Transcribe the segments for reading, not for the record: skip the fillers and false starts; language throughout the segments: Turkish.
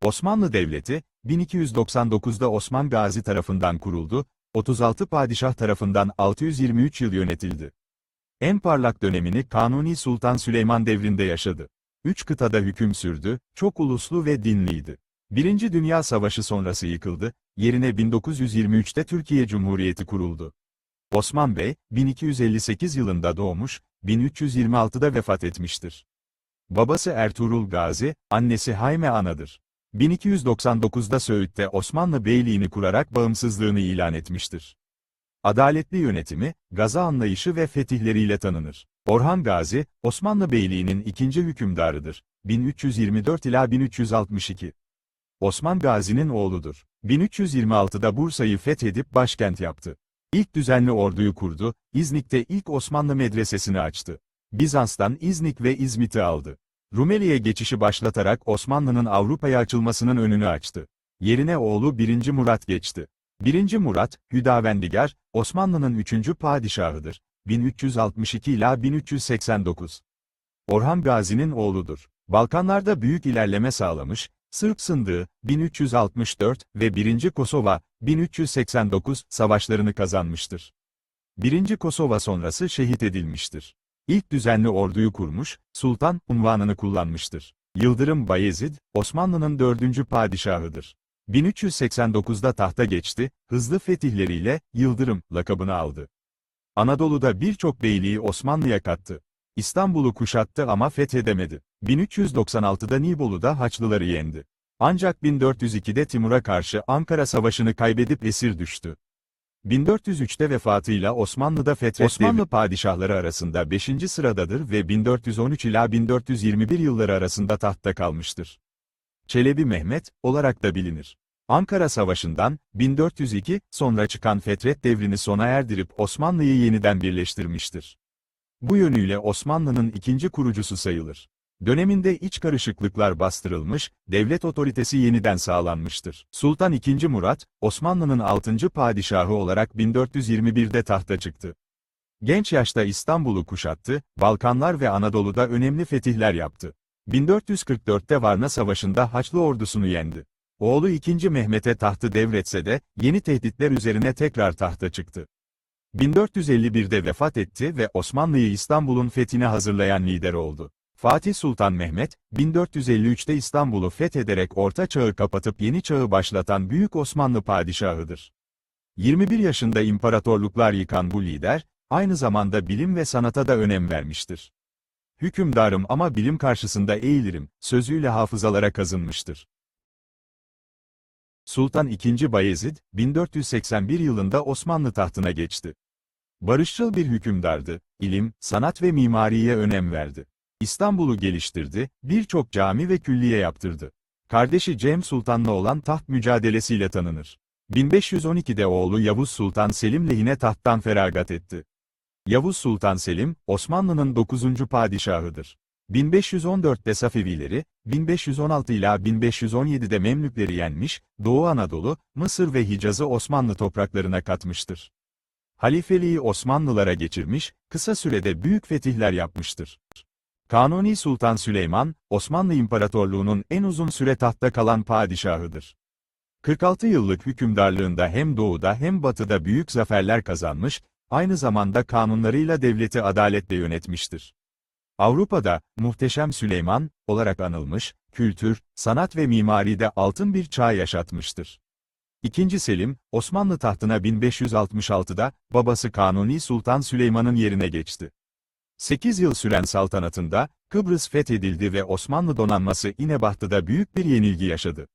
Osmanlı Devleti, 1299'da Osman Gazi tarafından kuruldu, 36 padişah tarafından 623 yıl yönetildi. En parlak dönemini Kanuni Sultan Süleyman devrinde yaşadı. 3 kıtada hüküm sürdü, çok uluslu ve dinliydi. Birinci Dünya Savaşı sonrası yıkıldı, yerine 1923'te Türkiye Cumhuriyeti kuruldu. Osman Bey, 1258 yılında doğmuş, 1326'da vefat etmiştir. Babası Ertuğrul Gazi, annesi Hayme Ana'dır. 1299'da Söğüt'te Osmanlı Beyliğini kurarak bağımsızlığını ilan etmiştir. Adaletli yönetimi, gaza anlayışı ve fetihleriyle tanınır. Orhan Gazi, Osmanlı Beyliği'nin ikinci hükümdarıdır. 1324 ila 1362. Osman Gazi'nin oğludur. 1326'da Bursa'yı fethedip başkent yaptı. İlk düzenli orduyu kurdu, İznik'te ilk Osmanlı medresesini açtı. Bizans'tan İznik ve İzmit'i aldı. Rumeli'ye geçişi başlatarak Osmanlı'nın Avrupa'ya açılmasının önünü açtı. Yerine oğlu 1. Murat geçti. 1. Murat, Hüdavendigar, Osmanlı'nın 3. padişahıdır. 1362 ila 1389. Orhan Gazi'nin oğludur. Balkanlarda büyük ilerleme sağlamış, Sırp Sındığı, 1364 ve 1. Kosova, 1389 savaşlarını kazanmıştır. 1. Kosova sonrası şehit edilmiştir. İlk düzenli orduyu kurmuş, sultan unvanını kullanmıştır. Yıldırım Bayezid, Osmanlı'nın 4. padişahıdır. 1389'da tahta geçti, hızlı fetihleriyle Yıldırım lakabını aldı. Anadolu'da birçok beyliği Osmanlı'ya kattı. İstanbul'u kuşattı ama fethedemedi. 1396'da Nibolu'da Haçlıları yendi. Ancak 1402'de Timur'a karşı Ankara Savaşı'nı kaybedip esir düştü. 1403'te vefatıyla Osmanlı'da fetret Osmanlı padişahları arasında 5. sıradadır ve 1413 ila 1421 yılları arasında tahtta kalmıştır. Çelebi Mehmet olarak da bilinir. Ankara Savaşı'ndan 1402 sonra çıkan fetret devrini sona erdirip Osmanlı'yı yeniden birleştirmiştir. Bu yönüyle Osmanlı'nın ikinci kurucusu sayılır. Döneminde iç karışıklıklar bastırılmış, devlet otoritesi yeniden sağlanmıştır. Sultan II. Murat, Osmanlı'nın 6. padişahı olarak 1421'de tahta çıktı. Genç yaşta İstanbul'u kuşattı, Balkanlar ve Anadolu'da önemli fetihler yaptı. 1444'te Varna Savaşı'nda Haçlı ordusunu yendi. Oğlu II. Mehmet'e tahtı devretse de, yeni tehditler üzerine tekrar tahta çıktı. 1451'de vefat etti ve Osmanlı'yı İstanbul'un fethine hazırlayan lider oldu. Fatih Sultan Mehmet, 1453'te İstanbul'u fethederek Orta Çağ'ı kapatıp Yeni Çağ'ı başlatan Büyük Osmanlı padişahıdır. 21 yaşında imparatorluklar yıkan bu lider, aynı zamanda bilim ve sanata da önem vermiştir. Hükümdarım ama bilim karşısında eğilirim, sözüyle hafızalara kazınmıştır. Sultan II. Bayezid, 1481 yılında Osmanlı tahtına geçti. Barışçıl bir hükümdardı, ilim, sanat ve mimariye önem verdi. İstanbul'u geliştirdi, birçok cami ve külliye yaptırdı. Kardeşi Cem Sultan'la olan taht mücadelesiyle tanınır. 1512'de oğlu Yavuz Sultan Selim lehine tahttan feragat etti. Yavuz Sultan Selim, Osmanlı'nın 9. padişahıdır. 1514'te Safevileri, 1516 ila 1517'de Memlükleri yenmiş, Doğu Anadolu, Mısır ve Hicaz'ı Osmanlı topraklarına katmıştır. Halifeliği Osmanlılara geçirmiş, kısa sürede büyük fetihler yapmıştır. Kanuni Sultan Süleyman, Osmanlı İmparatorluğu'nun en uzun süre tahtta kalan padişahıdır. 46 yıllık hükümdarlığında hem doğuda hem batıda büyük zaferler kazanmış, aynı zamanda kanunlarıyla devleti adaletle yönetmiştir. Avrupa'da, Muhteşem Süleyman, olarak anılmış, kültür, sanat ve mimaride altın bir çağ yaşatmıştır. II. Selim, Osmanlı tahtına 1566'da, babası Kanuni Sultan Süleyman'ın yerine geçti. 8 yıl süren saltanatında, Kıbrıs fethedildi ve Osmanlı donanması İnebahtı'da büyük bir yenilgi yaşadı.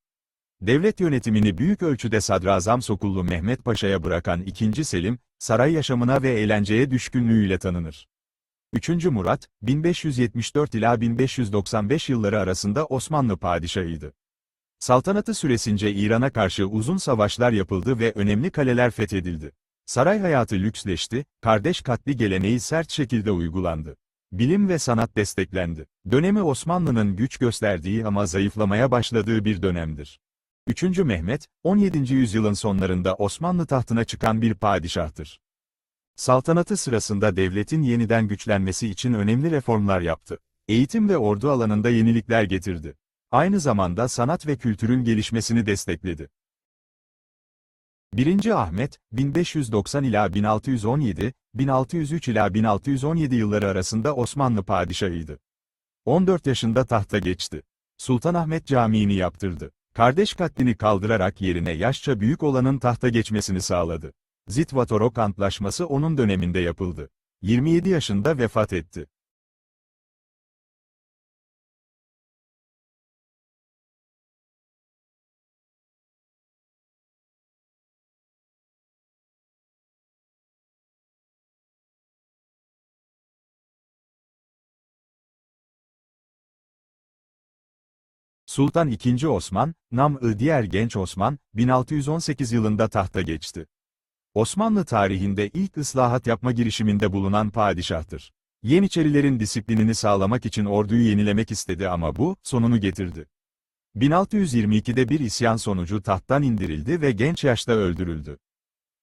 Devlet yönetimini büyük ölçüde Sadrazam Sokullu Mehmet Paşa'ya bırakan II. Selim, saray yaşamına ve eğlenceye düşkünlüğüyle tanınır. 3. Murat, 1574 ila 1595 yılları arasında Osmanlı padişahıydı. Saltanatı süresince İran'a karşı uzun savaşlar yapıldı ve önemli kaleler fethedildi. Saray hayatı lüksleşti, kardeş katli geleneği sert şekilde uygulandı. Bilim ve sanat desteklendi. Dönemi Osmanlı'nın güç gösterdiği ama zayıflamaya başladığı bir dönemdir. 3. Mehmet, 17. yüzyılın sonlarında Osmanlı tahtına çıkan bir padişahtır. Saltanatı sırasında devletin yeniden güçlenmesi için önemli reformlar yaptı. Eğitim ve ordu alanında yenilikler getirdi. Aynı zamanda sanat ve kültürün gelişmesini destekledi. 1. Ahmet, 1590 ila 1617, 1603 ila 1617 yılları arasında Osmanlı padişahıydı. 14 yaşında tahta geçti. Sultanahmet Camii'ni yaptırdı. Kardeş katlini kaldırarak yerine yaşça büyük olanın tahta geçmesini sağladı. Zitvatorok Antlaşması onun döneminde yapıldı. 27 yaşında vefat etti. Sultan II. Osman, nam-ı diğer Genç Osman, 1618 yılında tahta geçti. Osmanlı tarihinde ilk ıslahat yapma girişiminde bulunan padişahtır. Yeniçerilerin disiplinini sağlamak için orduyu yenilemek istedi ama bu, sonunu getirdi. 1622'de bir isyan sonucu tahttan indirildi ve genç yaşta öldürüldü.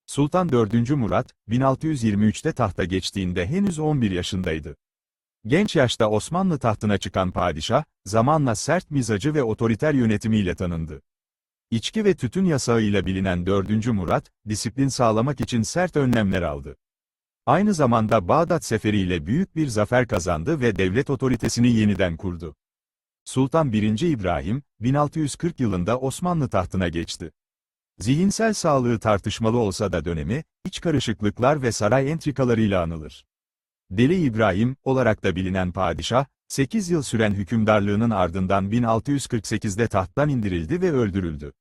Sultan IV. Murat, 1623'te tahta geçtiğinde henüz 11 yaşındaydı. Genç yaşta Osmanlı tahtına çıkan padişah, zamanla sert mizacı ve otoriter yönetimiyle tanındı. İçki ve tütün yasağıyla bilinen 4. Murat, disiplin sağlamak için sert önlemler aldı. Aynı zamanda Bağdat Seferiyle büyük bir zafer kazandı ve devlet otoritesini yeniden kurdu. Sultan I. İbrahim, 1640 yılında Osmanlı tahtına geçti. Zihinsel sağlığı tartışmalı olsa da dönemi, iç karışıklıklar ve saray entrikalarıyla anılır. Deli İbrahim olarak da bilinen padişah, 8 yıl süren hükümdarlığının ardından 1648'de tahttan indirildi ve öldürüldü.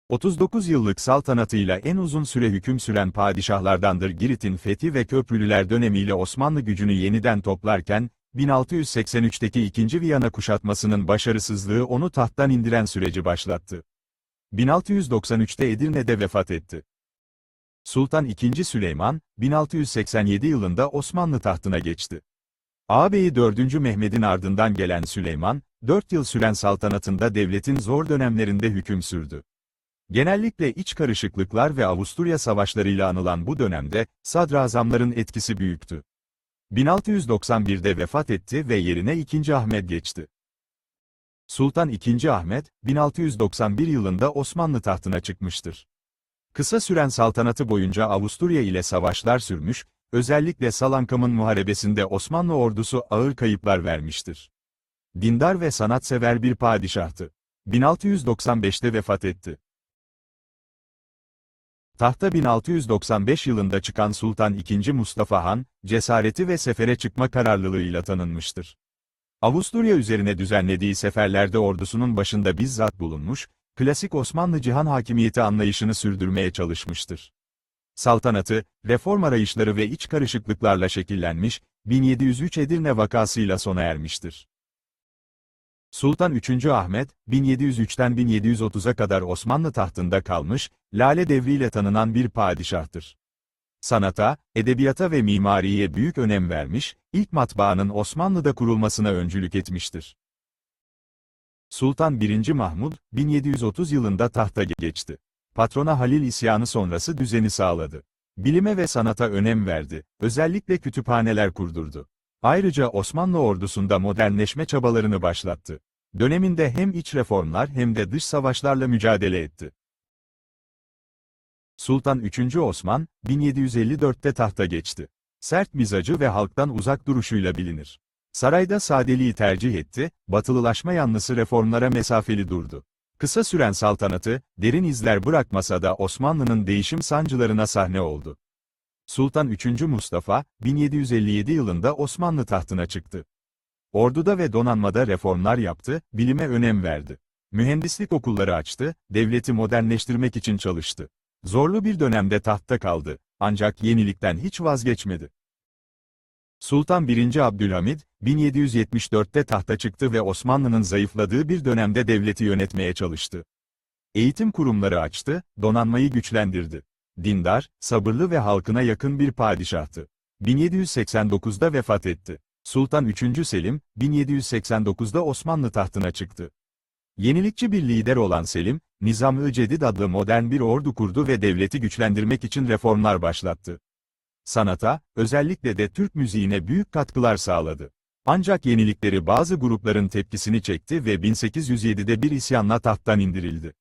39 yıllık saltanatıyla en uzun süre hüküm süren padişahlardandır. Girit'in fethi ve Köprülüler dönemiyle Osmanlı gücünü yeniden toplarken, 1683'teki 2. Viyana kuşatmasının başarısızlığı onu tahttan indiren süreci başlattı. 1693'te Edirne'de vefat etti. Sultan II. Süleyman, 1687 yılında Osmanlı tahtına geçti. Ağabeyi 4. Mehmed'in ardından gelen Süleyman, 4 yıl süren saltanatında devletin zor dönemlerinde hüküm sürdü. Genellikle iç karışıklıklar ve Avusturya savaşlarıyla anılan bu dönemde, sadrazamların etkisi büyüktü. 1691'de vefat etti ve yerine 2. Ahmet geçti. Sultan II. Ahmet, 1691 yılında Osmanlı tahtına çıkmıştır. Kısa süren saltanatı boyunca Avusturya ile savaşlar sürmüş, özellikle Salankam'ın muharebesinde Osmanlı ordusu ağır kayıplar vermiştir. Dindar ve sanatsever bir padişahtı. 1695'te vefat etti. Tahta 1695 yılında çıkan Sultan II. Mustafa Han, cesareti ve sefere çıkma kararlılığıyla tanınmıştır. Avusturya üzerine düzenlediği seferlerde ordusunun başında bizzat bulunmuş, klasik Osmanlı cihan hakimiyeti anlayışını sürdürmeye çalışmıştır. Saltanatı, reform arayışları ve iç karışıklıklarla şekillenmiş, 1703 Edirne vakasıyla sona ermiştir. Sultan III. Ahmet, 1703'ten 1730'a kadar Osmanlı tahtında kalmış, Lale devriyle tanınan bir padişahtır. Sanata, edebiyata ve mimariye büyük önem vermiş, ilk matbaanın Osmanlı'da kurulmasına öncülük etmiştir. Sultan I. Mahmud, 1730 yılında tahta geçti. Patrona Halil isyanı sonrası düzeni sağladı. Bilime ve sanata önem verdi, özellikle kütüphaneler kurdurdu. Ayrıca Osmanlı ordusunda modernleşme çabalarını başlattı. Döneminde hem iç reformlar hem de dış savaşlarla mücadele etti. Sultan III. Osman, 1754'te tahta geçti. Sert mizacı ve halktan uzak duruşuyla bilinir. Sarayda sadeliği tercih etti, batılılaşma yanlısı reformlara mesafeli durdu. Kısa süren saltanatı, derin izler bırakmasa da Osmanlı'nın değişim sancılarına sahne oldu. Sultan III. Mustafa, 1757 yılında Osmanlı tahtına çıktı. Orduda ve donanmada reformlar yaptı, bilime önem verdi. Mühendislik okulları açtı, devleti modernleştirmek için çalıştı. Zorlu bir dönemde tahtta kaldı, ancak yenilikten hiç vazgeçmedi. Sultan I. Abdülhamid, 1774'te tahta çıktı ve Osmanlı'nın zayıfladığı bir dönemde devleti yönetmeye çalıştı. Eğitim kurumları açtı, donanmayı güçlendirdi. Dindar, sabırlı ve halkına yakın bir padişahtı. 1789'da vefat etti. Sultan III. Selim, 1789'da Osmanlı tahtına çıktı. Yenilikçi bir lider olan Selim, Nizam-ı Cedid adlı modern bir ordu kurdu ve devleti güçlendirmek için reformlar başlattı. Sanata, özellikle de Türk müziğine büyük katkılar sağladı. Ancak yenilikleri bazı grupların tepkisini çekti ve 1807'de bir isyanla tahttan indirildi.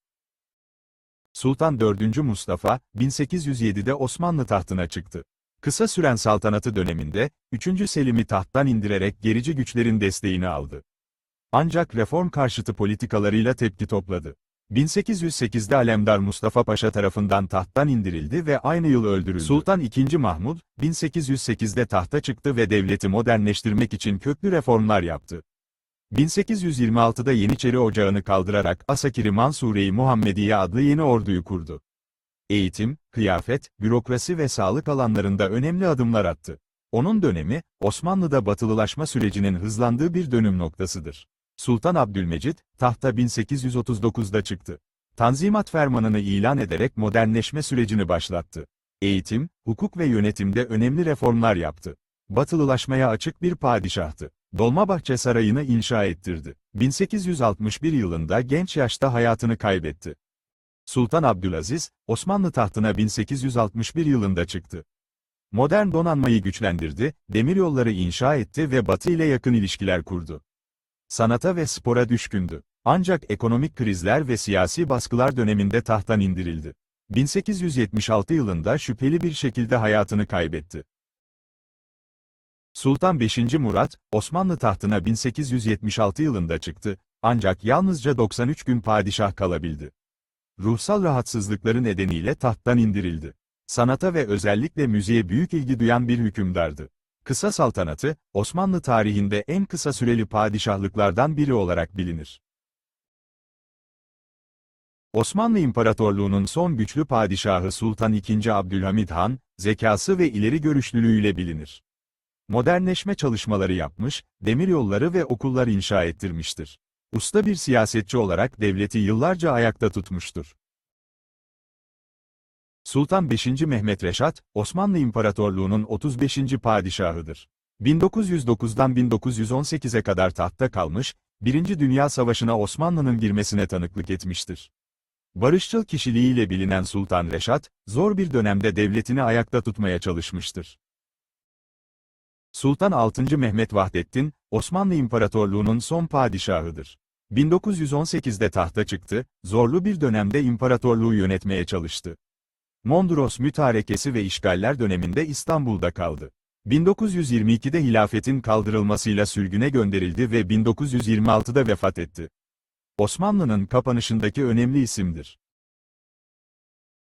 Sultan 4. Mustafa, 1807'de Osmanlı tahtına çıktı. Kısa süren saltanatı döneminde, 3. Selim'i tahttan indirerek gerici güçlerin desteğini aldı. Ancak reform karşıtı politikalarıyla tepki topladı. 1808'de Alemdar Mustafa Paşa tarafından tahttan indirildi ve aynı yıl öldürüldü. Sultan II. Mahmud, 1808'de tahta çıktı ve devleti modernleştirmek için köklü reformlar yaptı. 1826'da Yeniçeri Ocağı'nı kaldırarak Asakir-i Mansure-i Muhammediye adlı yeni orduyu kurdu. Eğitim, kıyafet, bürokrasi ve sağlık alanlarında önemli adımlar attı. Onun dönemi, Osmanlı'da batılılaşma sürecinin hızlandığı bir dönüm noktasıdır. Sultan Abdülmecit, tahta 1839'da çıktı. Tanzimat Fermanı'nı ilan ederek modernleşme sürecini başlattı. Eğitim, hukuk ve yönetimde önemli reformlar yaptı. Batılılaşmaya açık bir padişahtı. Dolmabahçe Sarayı'nı inşa ettirdi. 1861 yılında genç yaşta hayatını kaybetti. Sultan Abdülaziz, Osmanlı tahtına 1861 yılında çıktı. Modern donanmayı güçlendirdi, demiryolları inşa etti ve Batı ile yakın ilişkiler kurdu. Sanata ve spora düşkündü. Ancak ekonomik krizler ve siyasi baskılar döneminde tahttan indirildi. 1876 yılında şüpheli bir şekilde hayatını kaybetti. Sultan 5. Murat, Osmanlı tahtına 1876 yılında çıktı, ancak yalnızca 93 gün padişah kalabildi. Ruhsal rahatsızlıkları nedeniyle tahttan indirildi. Sanata ve özellikle müziğe büyük ilgi duyan bir hükümdardı. Kısa saltanatı, Osmanlı tarihinde en kısa süreli padişahlıklardan biri olarak bilinir. Osmanlı İmparatorluğu'nun son güçlü padişahı Sultan II. Abdülhamid Han, zekası ve ileri görüşlülüğüyle bilinir. Modernleşme çalışmaları yapmış, demiryolları ve okullar inşa ettirmiştir. Usta bir siyasetçi olarak devleti yıllarca ayakta tutmuştur. Sultan 5. Mehmet Reşat, Osmanlı İmparatorluğu'nun 35. padişahıdır. 1909'dan 1918'e kadar tahtta kalmış, 1. Dünya Savaşı'na Osmanlı'nın girmesine tanıklık etmiştir. Barışçıl kişiliğiyle bilinen Sultan Reşat, zor bir dönemde devletini ayakta tutmaya çalışmıştır. Sultan 6. Mehmet Vahdettin, Osmanlı İmparatorluğu'nun son padişahıdır. 1918'de tahta çıktı, zorlu bir dönemde imparatorluğu yönetmeye çalıştı. Mondros mütarekesi ve işgaller döneminde İstanbul'da kaldı. 1922'de hilafetin kaldırılmasıyla sürgüne gönderildi ve 1926'da vefat etti. Osmanlı'nın kapanışındaki önemli isimdir.